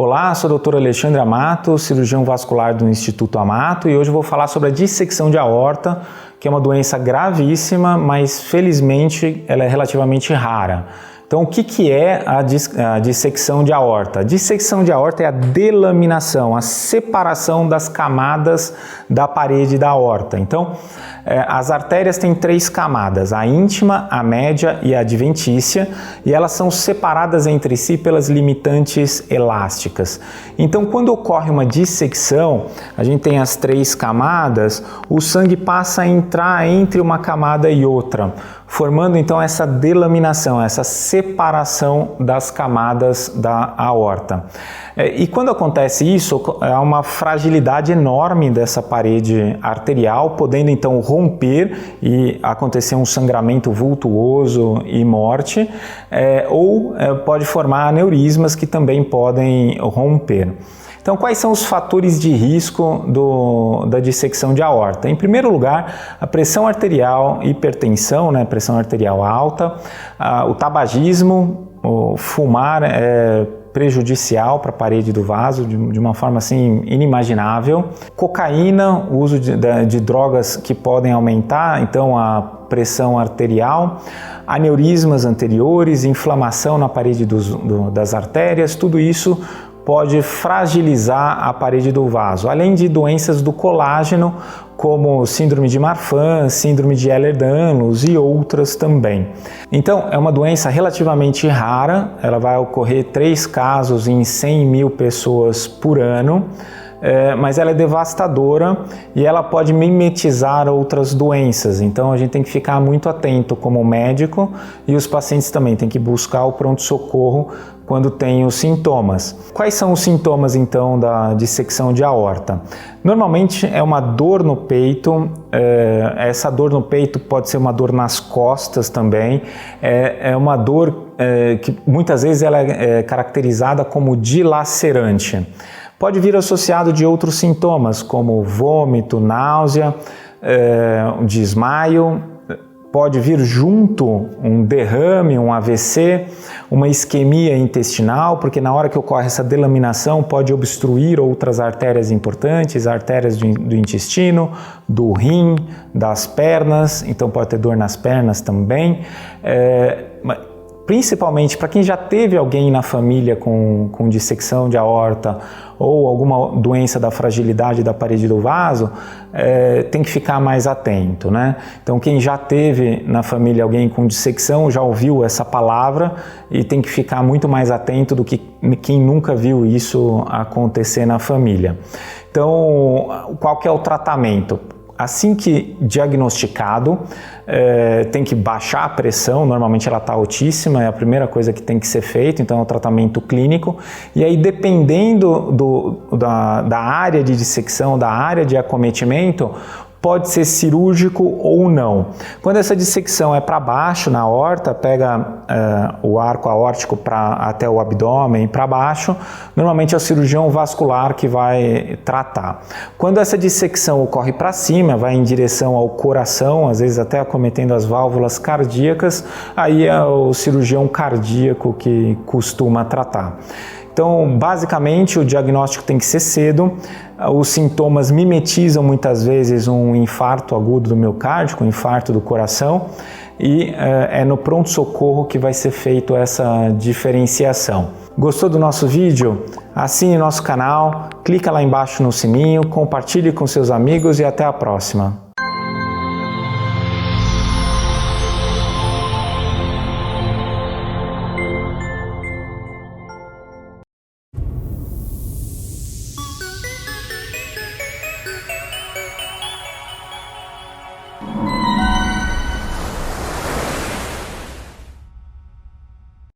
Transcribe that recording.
Olá, sou o Dr. Alexandre Amato, cirurgião vascular do Instituto Amato, e hoje eu vou falar sobre a dissecção de aorta, que é uma doença gravíssima, mas felizmente ela é relativamente rara. Então, o que é a dissecção de aorta? A dissecção de aorta é a delaminação, a separação das camadas da parede da aorta. Então, as artérias têm 3 camadas, a íntima, a média e a adventícia, e elas são separadas entre si pelas limitantes elásticas. Então, quando ocorre uma dissecção, a gente tem as 3 camadas, o sangue passa a entrar entre uma camada e outra, formando então essa delaminação, essa separação das camadas da aorta. E quando acontece isso, há uma fragilidade enorme dessa parede arterial, podendo então romper e acontecer um sangramento vultuoso e morte, ou pode formar aneurismas que também podem romper. Então, quais são os fatores de risco da dissecção de aorta? Em primeiro lugar, a pressão arterial, hipertensão, pressão arterial alta, o tabagismo, o fumar é prejudicial para a parede do vaso de uma forma assim inimaginável. Cocaína, o uso de drogas que podem aumentar então a pressão arterial, aneurismas anteriores, inflamação na parede das artérias, tudo isso pode fragilizar a parede do vaso, além de doenças do colágeno, como síndrome de Marfan, síndrome de Ehlers-Danlos e outras também. Então, é uma doença relativamente rara, ela vai ocorrer 3 casos em 100 mil pessoas por ano, mas ela é devastadora e ela pode mimetizar outras doenças, então a gente tem que ficar muito atento como médico, e os pacientes também têm que buscar o pronto-socorro quando tem os sintomas. Quais são os sintomas então da dissecção de aorta? Normalmente é uma dor no peito, essa dor no peito pode ser uma dor nas costas também, é uma dor que muitas vezes ela é caracterizada como dilacerante. Pode vir associado de outros sintomas, como vômito, náusea, desmaio. Pode vir junto um derrame, um AVC, uma isquemia intestinal, porque na hora que ocorre essa delaminação pode obstruir outras artérias importantes, artérias do intestino, do rim, das pernas, então pode ter dor nas pernas também. Principalmente para quem já teve alguém na família com dissecção de aorta ou alguma doença da fragilidade da parede do vaso, tem que ficar mais atento, Então, quem já teve na família alguém com dissecção já ouviu essa palavra e tem que ficar muito mais atento do que quem nunca viu isso acontecer na família. Então, qual que é o tratamento? Assim que diagnosticado, tem que baixar a pressão, normalmente ela está altíssima, é a primeira coisa que tem que ser feito, então é o tratamento clínico. E aí, dependendo da área de dissecção, da área de acometimento, pode ser cirúrgico ou não. Quando essa dissecção é para baixo, na aorta, pega o arco aórtico até o abdômen para baixo, normalmente é o cirurgião vascular que vai tratar. Quando essa dissecção ocorre para cima, vai em direção ao coração, às vezes até acometendo as válvulas cardíacas, aí é o cirurgião cardíaco que costuma tratar. Então, basicamente, o diagnóstico tem que ser cedo, os sintomas mimetizam muitas vezes um infarto agudo do miocárdio, um infarto do coração, e é no pronto-socorro que vai ser feito essa diferenciação. Gostou do nosso vídeo? Assine nosso canal, clica lá embaixo no sininho, compartilhe com seus amigos e até a próxima.